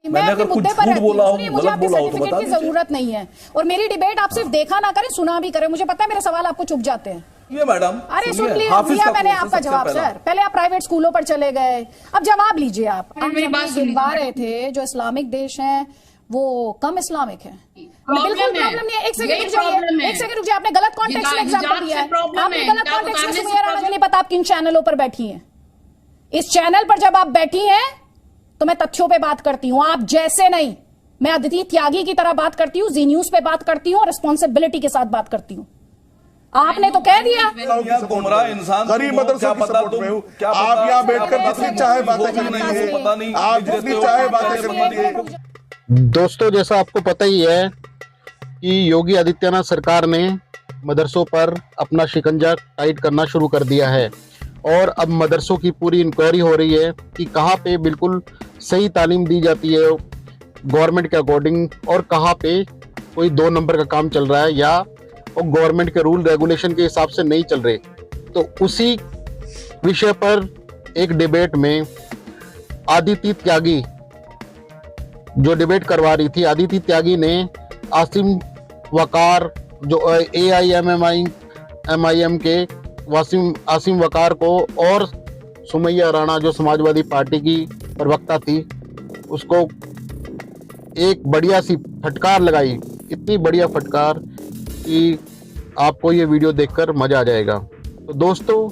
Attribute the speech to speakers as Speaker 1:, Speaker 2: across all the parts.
Speaker 1: मैंने अगर कुछ झूठ बोला हो,
Speaker 2: मुझे आपके सर्टिफिकेट की जरूरत नहीं है, और मेरी डिबेट आप सिर्फ देखा ना करें, सुना भी करें। मुझे पता है मेरे सवाल आपको चुभ जाते हैं।
Speaker 1: ये मैडम,
Speaker 2: अरे सुन लिया मैंने आपका जवाब सर। पहले आप प्राइवेट स्कूलों पर चले गए, अब जवाब लीजिए आप। गिनवा रहे थे जो इस्लामिक देश हैं वो कम इस्लामिक है। बिल्कुल प्रॉब्लम नहीं है। एक सेकंड रुक जाइए, आपने गलत कॉन्टेक्स्ट में एग्जांपल दिया है। आपने गलत कॉन्टेक्स्ट में सुमैया राणा, मुझे नहीं पता आप किन चैनलों पर बैठी हैं। इस चैनल पर जब आप बैठी हैं तो मैं तथ्यों पे बात करती हूं, आप जैसे नहीं। मैं अदिति त्यागी की तरह बात करती हूं, जी न्यूज पे बात करती हूं और रिस्पॉन्सिबिलिटी के साथ बात करती हूं। आपने तो कह दिया
Speaker 1: गुमराह इंसान
Speaker 3: गरीब मदरसों की सपोर्ट में हूं। आप यहां बैठकर जितनी चाहे बातें करनी है,
Speaker 1: पता नहीं
Speaker 3: आप जितनी चाहे बातें करनी है।
Speaker 4: दोस्तों, जैसा आपको पता ही है कि योगी आदित्यनाथ सरकार ने मदरसों पर अपना शिकंजा टाइट करना शुरू कर दिया है और अब मदरसों की पूरी इंक्वायरी हो रही है कि कहाँ पे बिल्कुल सही तालीम दी जाती है गवर्नमेंट के अकॉर्डिंग और कहाँ पे कोई 2 नंबर का काम चल रहा है या गवर्नमेंट के रूल रेगुलेशन के हिसाब से नहीं चल रहे। तो उसी विषय पर एक डिबेट में अदिति त्यागी जो डिबेट करवा रही थी, अदिति त्यागी ने आसिम वकार जो AIMIM के आसिम वकार को और सुमैया राणा जो समाजवादी पार्टी की प्रवक्ता थी उसको एक बढ़िया सी फटकार लगाई, इतनी बढ़िया फटकार कि आपको ये वीडियो देखकर मजा आ जाएगा। तो दोस्तों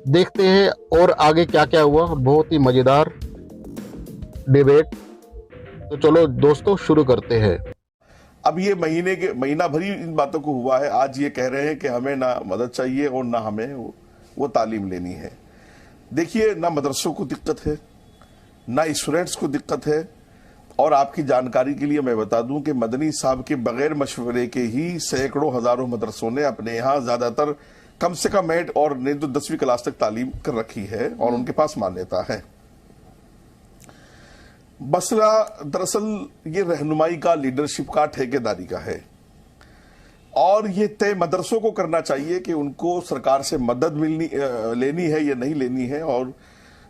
Speaker 4: देखते हैं और आगे क्या क्या हुआ, बहुत ही मजेदार डिबेट। तो चलो दोस्तों शुरू करते हैं।
Speaker 3: अब ये महीना भरी इन बातों को हुआ है। आज ये कह रहे हैं कि हमें ना मदद चाहिए और ना हमें वो तालीम लेनी है। देखिए, ना मदरसों को दिक्कत है, ना स्टूडेंट्स को दिक्कत है। और आपकी जानकारी के लिए मैं बता दूं कि मदनी साहब के बगैर मशवरे के ही सैकड़ों हजारों मदरसों ने अपने यहाँ ज्यादातर कम से कम 8 और नहीं तो 10वीं क्लास तक तालीम कर रखी है और उनके पास मान्यता है। मसला दरअसल ये रहनुमाई का, लीडरशिप का, ठेकेदारी का है और ये तय मदरसों को करना चाहिए कि उनको सरकार से मदद लेनी है या नहीं लेनी है। और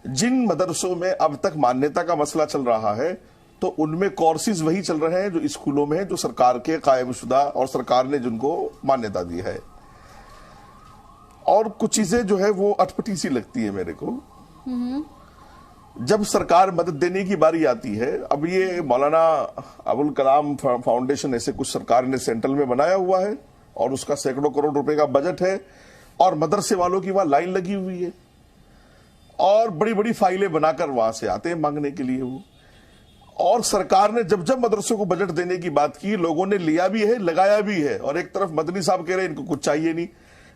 Speaker 3: जिन मदरसों में अब तक मान्यता का मसला चल रहा है तो उनमें कोर्सेज वही चल रहे हैं जो स्कूलों में है, जो सरकार के कायमशुदा और सरकार ने जिनको मान्यता दी है। और कुछ चीजें जो है वो अटपटी सी लगती है मेरे को। जब सरकार मदद देने की बारी आती है, अब ये मौलाना अबुल कलाम फाउंडेशन ऐसे कुछ सरकार ने सेंट्रल में बनाया हुआ है और उसका सैकड़ों करोड़ रुपए का बजट है और मदरसे वालों की वहां लाइन लगी हुई है और बड़ी बड़ी फाइलें बनाकर वहां से आते हैं मांगने के लिए वो। और सरकार ने जब जब मदरसों को बजट देने की बात की, लोगों ने लिया भी है, लगाया भी है। और एक तरफ मदनी साहब कह रहे हैं इनको कुछ चाहिए नहीं।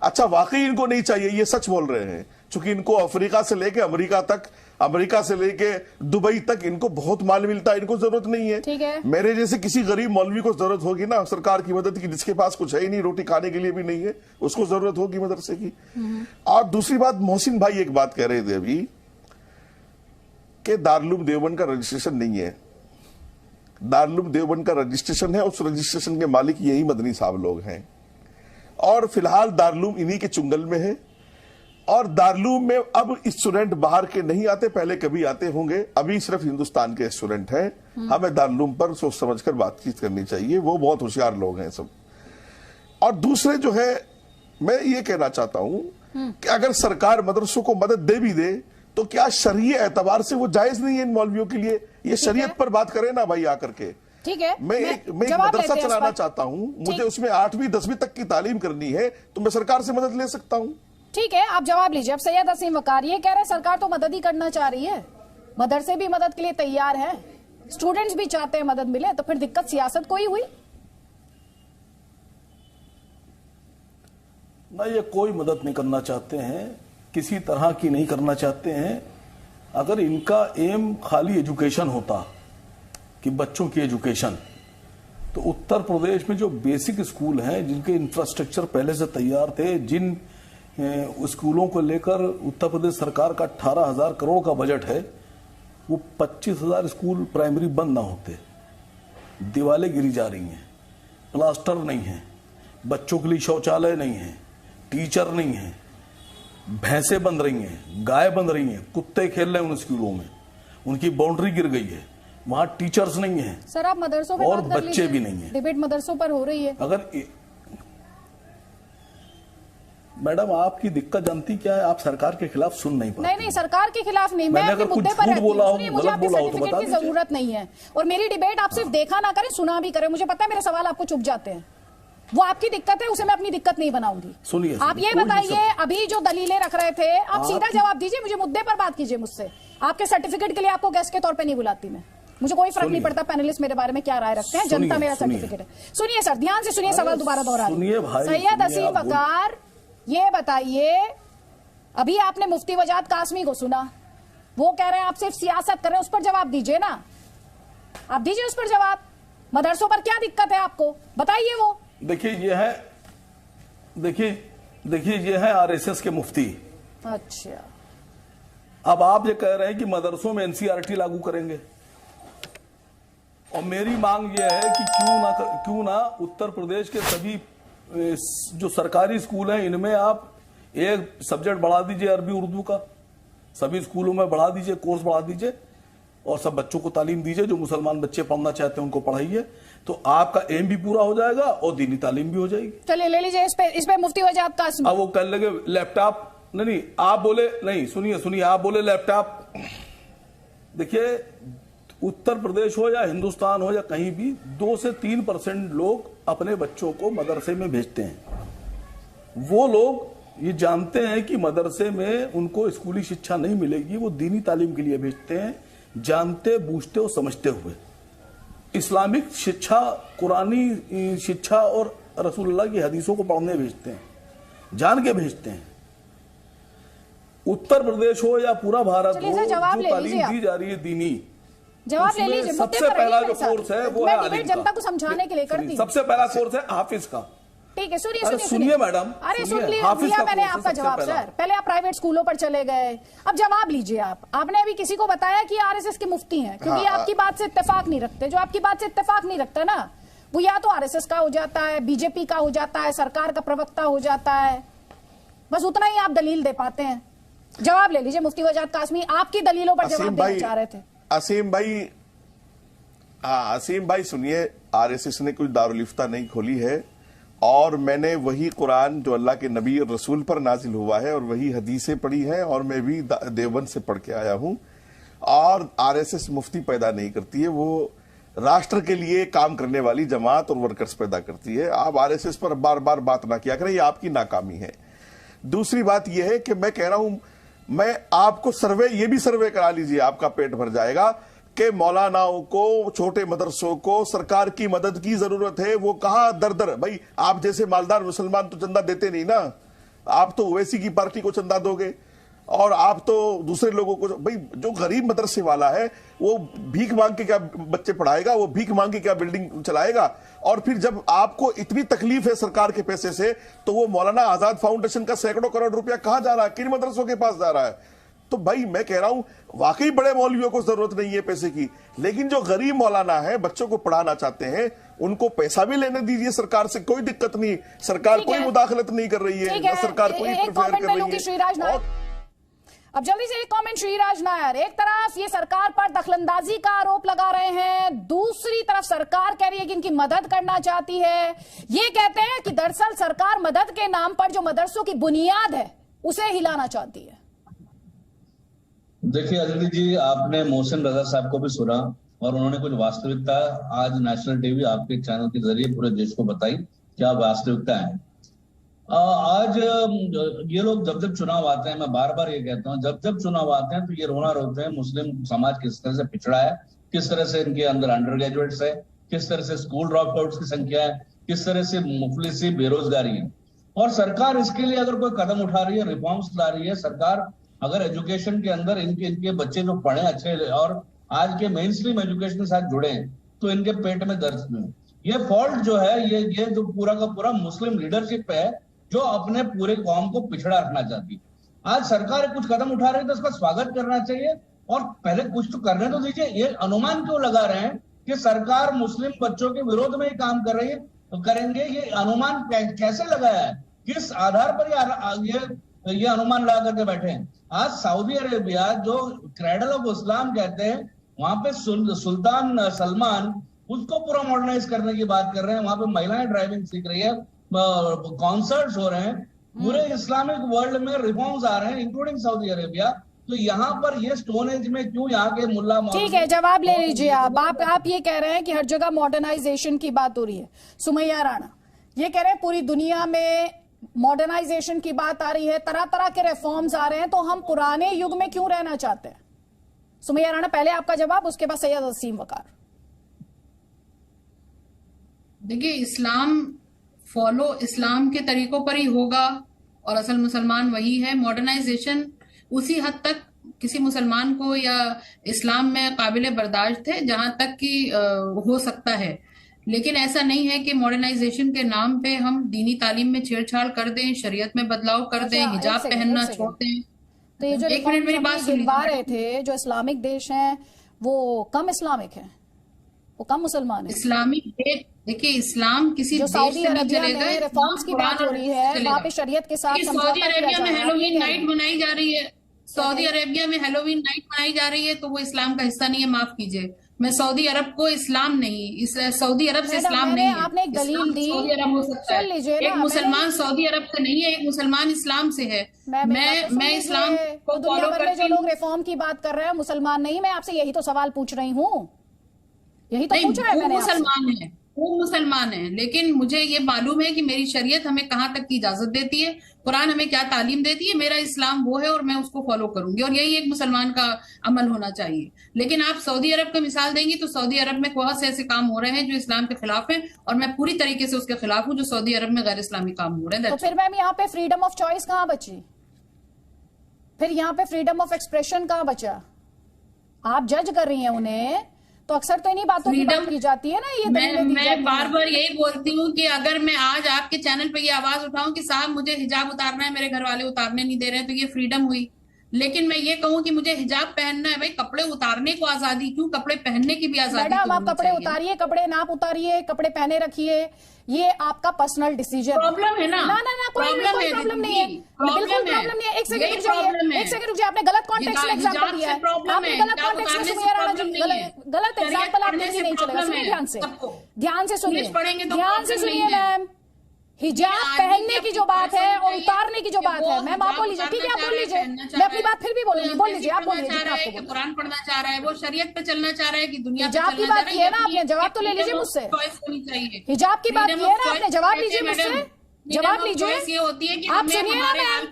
Speaker 3: अच्छा, वाकई इनको नहीं चाहिए, ये सच बोल रहे हैं, क्योंकि इनको अफ्रीका से लेके अमेरिका तक, अमेरिका से लेके दुबई तक इनको बहुत माल मिलता है, इनको जरूरत नहीं है।
Speaker 2: ठीक है।
Speaker 3: मेरे जैसे किसी गरीब मौलवी को जरूरत होगी ना सरकार की मदद की, जिसके पास कुछ है ही नहीं, रोटी खाने के लिए भी नहीं है, उसको जरूरत होगी मदरसे की। और दूसरी बात, मोहसिन भाई एक बात कह रहे थे अभी कि दारुल देवबंद का रजिस्ट्रेशन नहीं है। दारुल देवबंद का रजिस्ट्रेशन है, उस रजिस्ट्रेशन के मालिक यही मदनी साहब लोग हैं और फिलहाल दारुल इन्हीं के चुंगल में है। और दारुल में अब स्टूडेंट बाहर के नहीं आते, पहले कभी आते होंगे, अभी सिर्फ हिंदुस्तान के स्टूडेंट हैं। हमें दारुल पर सोच समझकर बातचीत करनी चाहिए, वो बहुत होशियार लोग हैं सब। और दूसरे जो है, मैं ये कहना चाहता हूं कि अगर सरकार मदरसों को मदद दे भी दे तो क्या शरीय एतबार से वो जायज नहीं है इन मौलवियों के लिए? ये शरीयत पर बात करें ना भाई आकर के।
Speaker 2: ठीक है,
Speaker 3: मैं एक मदरसा चलाना चाहता हूं, मुझे उसमें 8वीं 10वीं तक की तालीम करनी है तो मैं सरकार से मदद ले सकता हूं।
Speaker 2: ठीक है, आप जवाब लीजिए। अब सैयद असीम वकार ये कह रहे हैं सरकार तो मदद ही करना चाह रही है, मदरसे भी मदद के लिए तैयार है, स्टूडेंट्स भी चाहते हैं मदद मिले, तो फिर दिक्कत सियासत को ही हुई
Speaker 1: ना। ये कोई मदद नहीं करना चाहते हैं, किसी तरह की नहीं करना चाहते हैं। अगर इनका एम खाली एजुकेशन होता कि बच्चों की एजुकेशन, तो उत्तर प्रदेश में जो बेसिक स्कूल हैं जिनके इंफ्रास्ट्रक्चर पहले से तैयार थे, जिन स्कूलों को लेकर उत्तर प्रदेश सरकार का 18,000 करोड़ का बजट है, वो 25,000 स्कूल प्राइमरी बंद ना होते। दीवारें गिरी जा रही हैं, प्लास्टर नहीं है, बच्चों के लिए शौचालय नहीं है, टीचर नहीं है, भैंसें बंध रही हैं, गाय बंध रही हैं, कुत्ते खेल रहे हैं उन स्कूलों में, उनकी बाउंड्री गिर गई है, वहां टीचर्स नहीं है
Speaker 2: सर, आप मदरसों पे
Speaker 1: और
Speaker 2: बात कर
Speaker 1: बच्चे
Speaker 2: लीजिए।
Speaker 1: भी नहीं है।
Speaker 2: डिबेट मदरसों पर हो रही है।
Speaker 1: अगर मैडम आपकी दिक्कत जानती क्या है, आप सरकार के खिलाफ सुन नहीं पाते।
Speaker 2: नहीं, सरकार के खिलाफ नहीं, मैं अपने मुद्दे पर रहती हूं। सुनिए, मुझे आपके सर्टिफिकेट की जरूरत नहीं है और मेरी डिबेट आप सिर्फ देखा ना करें, सुना भी करें। मुझे पता है मेरे सवाल आपको चुभ जाते हैं, वो आपकी दिक्कत है, उसे मैं अपनी दिक्कत नहीं बनाऊंगी।
Speaker 1: सुनिए,
Speaker 2: आप ये बताइए, अभी जो दलीलें रख रहे थे, आप सीधा जवाब दीजिए, मुझे मुद्दे पर बात कीजिए मुझसे। आपके सर्टिफिकेट के लिए आपको गेस्ट के तौर पर नहीं बुलाती मैं, मुझे कोई फर्क नहीं पड़ता पैनलिस्ट मेरे बारे में क्या राय रखते हैं, जनता मेरा सर्टिफिकेट है। सुनिए सर, ध्यान से सुनिए, सवाल दोबारा दोहरा सैयद असीम वकार, ये बताइए, अभी आपने मुफ्ती वजाद कासमी को सुना, वो कह रहे हैं आप सिर्फ सियासत कर रहे हैं, उस पर जवाब दीजिए ना, आप दीजिए उस पर जवाब। मदरसों पर क्या दिक्कत है आपको, बताइए वो।
Speaker 1: देखिए ये है आरएसएस के मुफ्ती।
Speaker 2: अच्छा,
Speaker 1: अब आप ये कह रहे हैं कि मदरसों में एनसीईआरटी लागू करेंगे, और मेरी मांग ये है कि क्यों ना उत्तर प्रदेश के सभी जो सरकारी स्कूल हैं इनमें आप एक सब्जेक्ट बढ़ा दीजिए अरबी उर्दू का, सभी स्कूलों में बढ़ा दीजिए, कोर्स बढ़ा दीजिए और सब बच्चों को तालीम दीजिए, जो मुसलमान बच्चे पढ़ना चाहते हैं उनको पढ़ाइए, तो आपका एम भी पूरा हो जाएगा और दीनी तालीम भी हो जाएगी।
Speaker 2: चलिए ले लीजिए इस पे मुफ्ती वजाद कासमी।
Speaker 1: अब वो कह लगे लैपटॉप, नहीं आप बोले, नहीं सुनिए आप बोले लैपटॉप। देखिए उत्तर प्रदेश हो या हिंदुस्तान हो या कहीं भी 2 से 3% लोग अपने बच्चों को मदरसे में भेजते हैं। वो लोग ये जानते हैं कि मदरसे में उनको स्कूली शिक्षा नहीं मिलेगी, वो दीनी तालीम के लिए भेजते हैं, जानते बूझते और समझते हुए। इस्लामिक शिक्षा, कुरानी शिक्षा और रसूलुल्लाह की हदीसों को पढ़ने भेजते हैं, जान के भेजते हैं। उत्तर प्रदेश हो या पूरा भारत हो, जो तालीम दी जा रही है दीनी,
Speaker 2: जवाब ले लीजिए।
Speaker 1: सबसे पहला जो कोर्स है वो है
Speaker 2: डिबेट जनता को समझाने के लिए करती।
Speaker 1: सबसे पहला कोर्स है हाफिज का।
Speaker 2: ठीक है,
Speaker 1: सुनिए मैडम,
Speaker 2: अरे सुन लिया मैंने आपका जवाब सर। पहले आप प्राइवेट स्कूलों पर चले गए, अब जवाब लीजिए आप। आपने अभी किसी को बताया कि आरएसएस के मुफ्ती हैं, क्योंकि आपकी बात से इत्तेफाक नहीं रखते। जो आपकी बात से इत्तेफाक नहीं रखता ना, वो या तो आरएसएस का हो जाता है, बीजेपी का हो जाता है, सरकार का प्रवक्ता हो जाता है, बस उतना ही आप दलील दे पाते हैं। जवाब ले लीजिए मुफ्ती वजाद कासमी, आपकी दलीलों पर जवाब देना चाह रहे थे।
Speaker 3: असीम भाई सुनिए, आरएसएस ने कोई दारुलिफ्ता नहीं खोली है, और मैंने वही कुरान जो अल्लाह के नबी और रसूल पर नाजिल हुआ है और वही हदीसें पढ़ी हैं, और मैं भी देवबंद से पढ़ के आया हूं। और आरएसएस मुफ्ती पैदा नहीं करती है, वो राष्ट्र के लिए काम करने वाली जमात और वर्कर्स पैदा करती है। आप आरएसएस पर बार बार बात ना किया करें, ये आपकी नाकामी है। दूसरी बात यह है कि मैं कह रहा हूं, मैं आपको ये भी सर्वे करा लीजिए, आपका पेट भर जाएगा कि मौलानाओं को, छोटे मदरसों को सरकार की मदद की जरूरत है। वो कहां दर भाई, आप जैसे मालदार मुसलमान तो चंदा देते नहीं ना, आप तो ओवैसी की पार्टी को चंदा दोगे, और आप तो दूसरे लोगों को। भाई जो गरीब मदरसे वाला है वो भीख मांग के क्या बच्चे पढ़ाएगा, वो भीख मांग के क्या बिल्डिंग चलाएगा। और फिर जब आपको इतनी तकलीफ है सरकार के पैसे से, तो वो मौलाना आजाद फाउंडेशन का सैकड़ों करोड़ रुपया कहां जा रहा है, किन मदरसों के पास जा रहा है। तो भाई मैं कह रहा हूं, वाकई बड़े मौलवियों को जरूरत नहीं है पैसे की, लेकिन जो गरीब मौलाना है, बच्चों को पढ़ाना चाहते हैं, उनको पैसा भी लेने दीजिए सरकार से, कोई दिक्कत नहीं। सरकार कोई मुदाखलत नहीं कर रही है, ना सरकार कोई इंटरफेयर कर रही है।
Speaker 2: अब जल्दी से एक कमेंट श्रीराज नायर, एक तरफ ये सरकार पर दखलंदाजी का आरोप लगा रहे हैं, दूसरी तरफ सरकार कह रही है कि इनकी मदद करना चाहती है। ये कहते हैं कि दरअसल सरकार मदद के नाम पर जो मदरसों की बुनियाद है उसे हिलाना चाहती है।
Speaker 5: देखिए अदिति जी, आपने मोहसिन रजा साहब को भी सुना और उन्होंने कुछ वास्तविकता आज नेशनल टीवी आपके चैनल के जरिए पूरे देश को बताई क्या वास्तविकता है। आज ये लोग जब जब चुनाव आते हैं, मैं बार बार ये कहता हूँ, जब जब चुनाव आते हैं तो ये रोना रोते हैं मुस्लिम समाज किस तरह से पिछड़ा है, किस तरह से इनके अंदर अंडर ग्रेजुएट्स है, किस तरह से स्कूल ड्रॉप आउट्स की संख्या है, किस तरह से मुफलिसी बेरोजगारी है। और सरकार इसके लिए अगर कोई कदम उठा रही है, रिफॉर्म्स ला रही है, सरकार अगर एजुकेशन के अंदर इनके बच्चे जो पढ़े अच्छे और आज के मेन स्ट्रीम एजुकेशन के साथ जुड़े हैं, तो इनके पेट में दर्द नहीं। ये फॉल्ट जो है, ये जो पूरा का पूरा मुस्लिम लीडरशिप है जो अपने पूरे कौम को पिछड़ा रखना चाहती है। आज सरकार कुछ कदम उठा रही है तो उसका स्वागत करना चाहिए, और पहले कुछ तो करने तो दीजिए। ये अनुमान क्यों लगा रहे हैं कि सरकार मुस्लिम बच्चों के विरोध में ही काम कर रही है, तो करेंगे? ये अनुमान कैसे लगाया है, किस आधार पर ये अनुमान लगा करके बैठे हैं? आज सऊदी अरेबिया जो क्रेडल ऑफ इस्लाम कहते हैं, वहां पे सुल्तान सलमान उसको पूरा मॉडर्नाइज करने की बात कर रहे हैं, वहां पे महिलाएं ड्राइविंग सीख रही है, कॉन्सर्ट्स हो रहे हैं, पूरे इस्लामिक वर्ल्ड में रिफॉर्म्स आ रहे हैं इंक्लूडिंग सऊदी अरेबिया। तो यहाँ पर ये स्टोन एज में क्यों यहाँ के मुल्ला,
Speaker 2: ठीक है, जवाब ले लीजिए आप ये कह रहे हैं कि हर जगह मॉडर्नाइजेशन की बात हो रही है। सुमैया राणा ये कह रहे हैं पूरी दुनिया में मॉडर्नाइजेशन की बात आ रही है, तरह तरह के रिफॉर्म्स आ रहे हैं, तो हम पुराने युग में क्यों रहना चाहते हैं? सुमैया राणा पहले आपका जवाब, उसके बाद सैयद वसीम वकार।
Speaker 6: देखिए, इस्लाम के तरीकों पर ही होगा और असल मुसलमान वही है। मॉडर्नाइजेशन उसी हद तक किसी मुसलमान को या इस्लाम में काबिल बर्दाश्त है जहां तक कि हो सकता है, लेकिन ऐसा नहीं है कि मॉडर्नाइजेशन के नाम पे हम दीनी तालीम में छेड़छाड़ कर दें, शरीयत में बदलाव कर दें, हिजाब पहनना छोड़ दें।
Speaker 2: तो ये जो
Speaker 6: एक मिनट मेरी बात सुन
Speaker 2: रहे थे, जो इस्लामिक देश हैं वो कम इस्लामिक है, वो कम मुसलमान है।
Speaker 6: इस्लामिक देश, देखिए इस्लाम किसी
Speaker 2: जो
Speaker 6: देश
Speaker 2: सऊदी
Speaker 6: से नहीं
Speaker 2: अरबिया
Speaker 6: चलेगा,
Speaker 2: में रिफॉर्म्स की बात हो रही है, वहाँ पे शरीयत के साथ
Speaker 6: सऊदी अरेबिया में हेलोवीन नाइट मनाई जा रही है, सऊदी अरेबिया में हेलोवीन नाइट मनाई जा रही है, तो वो इस्लाम का हिस्सा नहीं है, माफ कीजिए। मैं सऊदी अरब को इस्लाम नहीं, सऊदी अरब से इस्लाम नहीं है।
Speaker 2: आपने एक दलील दी,
Speaker 6: सऊदी अरब हो सकता है, एक मुसलमान सऊदी अरब से नहीं है, एक मुसलमान इस्लाम से है। मैं इस्लाम को फॉलो करती हूँ।
Speaker 2: जो लोग रिफॉर्म की बात कर रहे हैं मुसलमान नहीं, मैं आपसे यही तो सवाल पूछ रही हूँ, यही तो पूछ रहा है मैंने।
Speaker 6: मुसलमान है, वो मुसलमान है, लेकिन मुझे ये मालूम है कि मेरी शरीयत हमें कहाँ तक की इजाजत देती है, कुरान हमें क्या तालीम देती है, मेरा इस्लाम वो है और मैं उसको फॉलो करूंगी, और यही एक मुसलमान का अमल होना चाहिए। लेकिन आप सऊदी अरब का मिसाल देंगी तो सऊदी अरब में बहुत से ऐसे काम हो रहे हैं जो इस्लाम के खिलाफ हैं, और मैं पूरी तरीके से उसके खिलाफ हूँ जो सऊदी अरब में गैर इस्लामी काम हो रहे हैं।
Speaker 2: तो फिर मैम यहाँ पे फ्रीडम ऑफ चॉइस कहाँ बची? फिर यहाँ पे फ्रीडम ऑफ एक्सप्रेशन कहाँ बचा? आप जज कर रही हैं उन्हें, तो अक्सर तो इन्हीं बातों की बात की जाती है ना। ये
Speaker 6: मैं बार बार यही बोलती हूँ कि अगर मैं आज आपके चैनल पे ये आवाज उठाऊं कि साहब मुझे हिजाब उतारना है, मेरे घर वाले उतारने नहीं दे रहे हैं, तो ये फ्रीडम हुई। लेकिन मैं ये कहूँ कि मुझे हिजाब पहनना है, भाई कपड़े उतारने को आजादी क्यों, कपड़े पहनने की भी आजादी।
Speaker 2: मैडम आप कपड़े उतारिए, कपड़े नाप उतारिए, कपड़े पहने रखिए, ये आपका पर्सनल डिसीजन।
Speaker 6: प्रॉब्लम है ना?
Speaker 2: कोई प्रॉब्लम नहीं है, बिल्कुल प्रॉब्लम नहीं है। एक सेकंड रुक जाइए, एक सेकंड रुक जाइए, आपने गलत कॉन्टेक्स्ट में एग्जांपल दिया है, आपने गलत कॉन्टेक्स्ट में सुनिए राणा जी, गलत एग्जांपल आप देंगे नहीं चलेगा। सुनिए ध्यान से सुनिए, ध्यान से सुनिए मैम। हिजाब पहनने की जो बात है और उतारने की जो बात है, मैम आप बोल लीजिए, ठीक है आप बोल लीजिए, मैं अपनी बात फिर भी बोलूंगी, बोल लीजिए, आप बोल लीजिए।
Speaker 6: कुरान पढ़ना चाह रहा है, वो शरीयत पे चलना चाह रहा है कि दुनिया
Speaker 2: हिजाब की बात की है ना आपने, जवाब तो ले लीजिए मुझसे। हिजाब की बात की है ना आपने, जवाब लीजिए मुझसे, जवाब लीजिए। आप सुनिए ना मैम,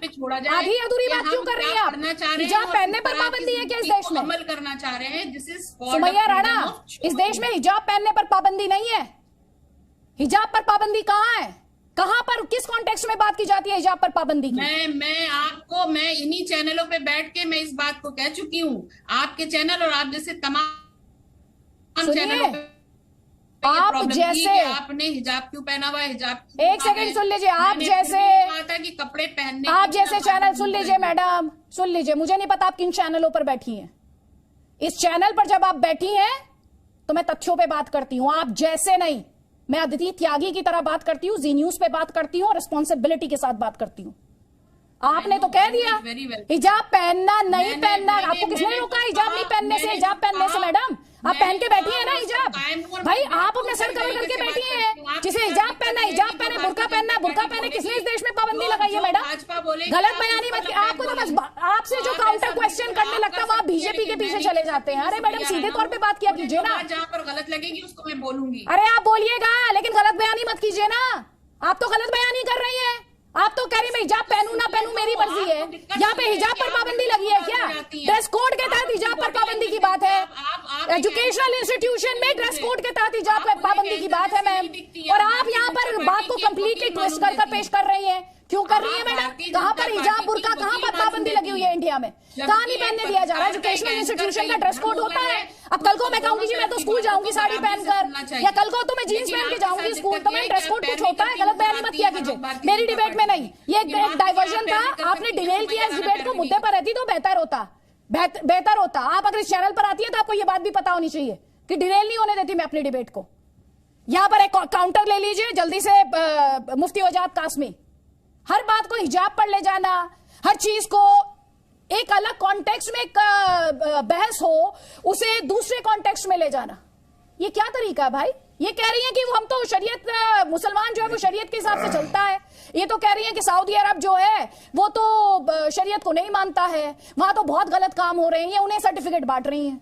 Speaker 2: आधी अधूरी बात क्यों कर रही है आप? हिजाब पहनने पर पाबंदी है क्या इस देश में?
Speaker 6: अमल करना चाह रहे हैं
Speaker 2: सुमैया राणा, इस देश में हिजाब पहनने पर पाबंदी नहीं है। हिजाब पर पाबंदी कहाँ है? कहां पर, किस कॉन्टेक्स्ट में बात की जाती है हिजाब पर पाबंदी की?
Speaker 6: मैं इन्हीं चैनलों पे बैठ के मैं इस बात को कह चुकी हूँ, आपके चैनल और आप जैसे तमाम चैनलों पे
Speaker 2: आप जैसे
Speaker 6: आपने हिजाब क्यों पहना हुआ है, हिजाब
Speaker 2: एक सेकंड सुन लीजिए, आप जैसे
Speaker 6: कि कपड़े पहनने,
Speaker 2: आप जैसे चैनल सुन लीजिए मैडम, सुन लीजिए, मुझे नहीं पता आप किन चैनलों पर बैठी हैं। इस चैनल पर जब आप बैठी हैं तो मैं तथ्यों पे बात करती हूं, आप जैसे नहीं। मैं अदिति त्यागी की तरह बात करती हूँ, जी न्यूज पे बात करती हूँ और रिस्पॉन्सिबिलिटी के साथ बात करती हूँ। आपने तो कह दिया हिजाब पहनना नहीं पहनना, आपको किसने रोका हिजाब नहीं पहनने से, हिजाब पहनने से? मैडम आप पहन के बैठी है ना हिजाब, भाई आप अपने सर कवर करके बैठी हैं। जिसे हिजाब पहनना हिजाब पहने, बुर्का पहनना बुर्का पहने, किसने इस देश में पाबंदी लगाई है? मैडम गलत बयानी मत, आपको तो बस आपसे जो काउंटर क्वेश्चन करने लगता है वो आप बीजेपी के पीछे चले जाते हैं। अरे मैडम सीधे तौर पे बात किया कीजिए ना,
Speaker 6: जहाँ पर गलत लगेगी उसको मैं बोलूंगी।
Speaker 2: अरे आप बोलिएगा लेकिन गलत बयानी मत कीजिए ना, आप तो गलत बयानी कर रही है। आप तो कह रही मैं हिजाब पहनूं ना पहनूं मेरी मर्जी है, यहाँ पे हिजाब पर पाबंदी लगी है क्या? ड्रेस कोड के तहत हिजाब पर पाबंदी की बात है, एजुकेशनल इंस्टीट्यूशन में ड्रेस कोड के तहत हिजाब पर पाबंदी की बात है मैम, और आप यहाँ पर बात को कंप्लीटली ट्विस्ट कर पेश कर रही हैं। क्यों कर रही है मैडम? कहाँ पर हिजाब बुर्का, कहाँ पर पाबंदी लगी हुई है इंडिया में? कहाँ नहीं पहनने दिया जा रहा है? एजुकेशनल इंस्टीट्यूशन का ड्रेस कोड होता है। अब कल को मैं कहूंगी जी मैं तो स्कूल जाऊंगी साड़ी पहनकर, या कल को तो मैं जीन्स पहन के जाऊंगी स्कूल, तो मैं ड्रेस कोड कुछ होता है, गलत बयानी मत किया कीजिए मेरी डिबेट में। नहीं, ये एक डाइवर्जन था, आपने डिलेल किया इस डिबेट को, मुद्दे पर रहती तो बेहतर होता। आप अगर इस चैनल पर आती है तो आपको ये बात भी पता होनी चाहिए कि डिलेल नहीं होने देती मैं अपनी डिबेट को। यहां पर एक काउंटर ले लीजिए जल्दी से, मुफ्ती वजाद कासमी, हर बात को हिजाब पर ले जाना, हर चीज को एक अलग कॉन्टेक्स्ट में एक बहस हो, उसे दूसरे कॉन्टेक्स्ट में ले जाना, ये क्या तरीका है भाई? ये कह रही है कि हम तो शरीयत, मुसलमान जो है वो शरीयत के हिसाब से चलता है। ये तो कह रही है कि सऊदी अरब जो है वो तो शरीयत को नहीं मानता है, वहां तो बहुत गलत काम हो रहे हैं, ये उन्हें सर्टिफिकेट बांट रही हैं।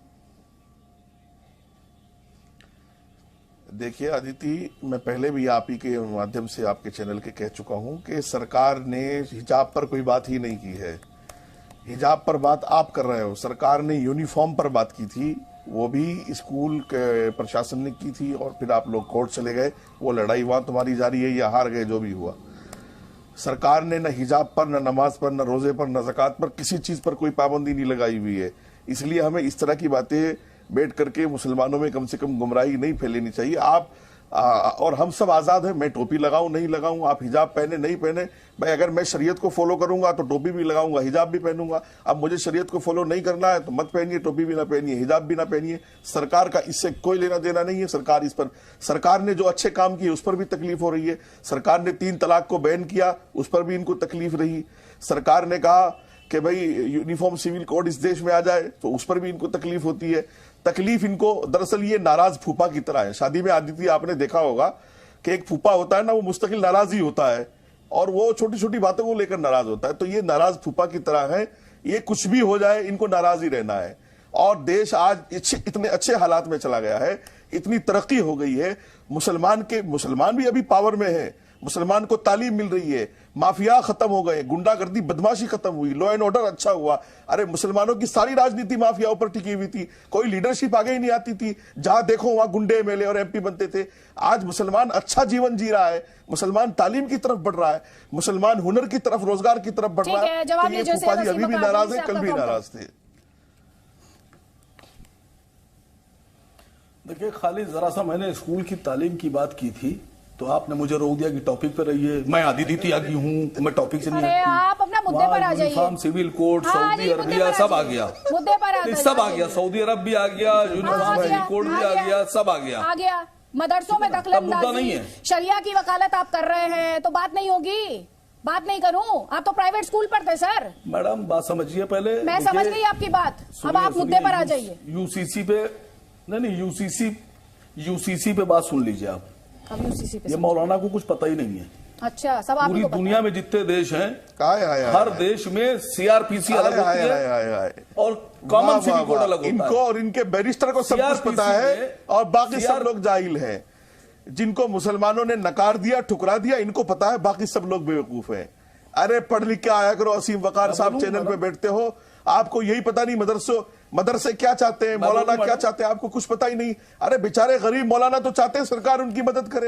Speaker 3: देखिए अदिति, मैं पहले भी आप ही के माध्यम से आपके चैनल के कह चुका हूं कि सरकार ने हिजाब पर कोई बात ही नहीं की है। हिजाब पर बात आप कर रहे हो। सरकार ने यूनिफॉर्म पर बात की थी, वो भी स्कूल के प्रशासन ने की थी, और फिर आप लोग कोर्ट चले गए। वो लड़ाई वहां तुम्हारी जारी है या हार गए, जो भी हुआ। सरकार ने न हिजाब पर, न नमाज पर, न रोजे पर, न ज़कात पर, किसी चीज पर कोई पाबंदी नहीं लगाई हुई है। इसलिए हमें इस तरह की बातें बैठ करके मुसलमानों में कम से कम गुमराही नहीं फैलेनी चाहिए। आप और हम सब आजाद हैं, मैं टोपी लगाऊं नहीं लगाऊं, आप हिजाब पहने नहीं पहने, भाई अगर मैं शरीयत को फॉलो करूंगा तो टोपी भी लगाऊंगा, हिजाब भी पहनूंगा। अब मुझे शरीयत को फॉलो नहीं करना है तो मत पहनिए, टोपी भी ना पहनिए, हिजाब भी ना पहनिए। सरकार का इससे कोई लेना देना नहीं है। सरकार इस पर, सरकार ने जो अच्छे काम किए उस पर भी तकलीफ हो रही है। सरकार ने 3 तलाक को बैन किया, उस पर भी इनको तकलीफ रही। सरकार ने कहा कि भाई यूनिफॉर्म सिविल कोड इस देश में आ जाए, तो उस पर भी इनको तकलीफ होती है। तकलीफ इनको, दरअसल ये नाराज फूफा की तरह है। शादी में आदित्य आपने देखा होगा कि एक फूफा होता है ना, वो मुस्तकिल नाराज ही होता है और वो छोटी छोटी बातों को लेकर नाराज होता है। तो ये नाराज फूफा की तरह है, ये कुछ भी हो जाए इनको नाराज ही रहना है। और देश आज इतने अच्छे हालात में चला गया है, इतनी तरक्की हो गई है, मुसलमान भी अभी पावर में है, मुसलमान को तालीम मिल रही है, माफिया खत्म हो गए, गुंडागर्दी बदमाशी खत्म हुई, लॉ एंड ऑर्डर अच्छा हुआ। अरे मुसलमानों की सारी राजनीति माफियाओं पर टिकी हुई थी, कोई लीडरशिप आगे ही नहीं आती थी। जहां देखो वहां गुंडे एमएलए और एमपी बनते थे। आज मुसलमान अच्छा जीवन जी रहा है, मुसलमान तालीम की तरफ बढ़ रहा है, मुसलमान हुनर की तरफ, रोजगार की तरफ बढ़ रहा है। तो ये फूफा जी अभी भी नाराज है, कल भी नाराज थे।
Speaker 1: देखिए खाली जरा सा मैंने स्कूल की तालीम की बात की थी तो आपने मुझे रोक दिया कि टॉपिक पे रहिए। मैं आदित्य आ गई हूँ, मैं टॉपिक से नहीं
Speaker 2: अरे आप अपना मुद्दे पर आ जाइए।
Speaker 1: Uniform civil code, Saudi Arabia सब आ गया,
Speaker 2: मुद्दे पर आ जाइए।
Speaker 1: सब आ गया, सऊदी अरब भी आ गया, यूनिफॉर्म सिविल कोड भी आ गया, सब आ गया।
Speaker 2: मदरसों में दखलंदाजी, शरिया की वकालत आप कर रहे हैं, तो बात नहीं होगी। बात नहीं करूं, आप तो प्राइवेट स्कूल पढ़ते सर।
Speaker 1: मैडम बात समझिए पहले।
Speaker 2: मैं समझ गई आपकी बात, अब आप मुद्दे पर आ जाइए।
Speaker 1: यूसीसी पे नहीं, यूसीसी पे बात सुन लीजिए आप। ये मौलाना को कुछ पता ही नहीं है। अच्छा, सब पूरी दुनिया में जितने देश हैं, हर देश में सीआरपीसी अलग होती है और कॉमन सिविल कोड अलग होता है।
Speaker 3: इनको और इनके बैरिस्टर को सब कुछ पता है और बाकी सब लोग जाहिल हैं। जिनको मुसलमानों ने नकार दिया, ठुकरा दिया, इनको पता है, बाकी सब लोग बेवकूफ हैं। अरे पढ़ लिख के आया करो। असीम वकार साहब चैनल पे बैठते हो, आपको यही पता नहीं मदरसे क्या चाहते हैं, मौलाना क्या चाहते हैं, आपको कुछ पता ही नहीं। अरे बेचारे गरीब मौलाना तो चाहते हैं सरकार उनकी मदद करे,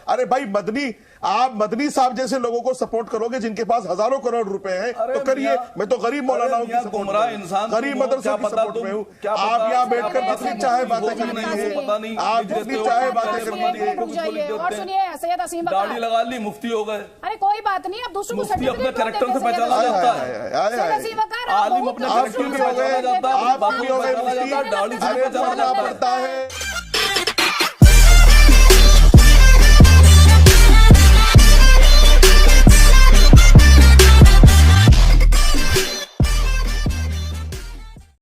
Speaker 3: अरे भाई आप मदनी साहब जैसे लोगों को सपोर्ट करोगे जिनको पास हजारों करोड़ रुपए हैं तो करिए। मैं तो गरीब मौलानाओं की सपोर्ट, गरीब मदरसों की सपोर्ट में हूँ। आप यहाँ बैठकर जितनी चाहे बातें करनी है, आप जितनी चाहे बातें करनी है।
Speaker 2: और सुनिए, सैयद असीम
Speaker 1: दाढ़ी लगा ली, मुफ्ती हो गए।
Speaker 2: अरे कोई बात नहीं, आप दूसरों को
Speaker 1: मुफ्ती अपने कैरेक्टर से पहचाना जाता है, आलिम अपने कैरेक्टर से पहचाना जाता है, दाढ़ी से पहचाना जाता है।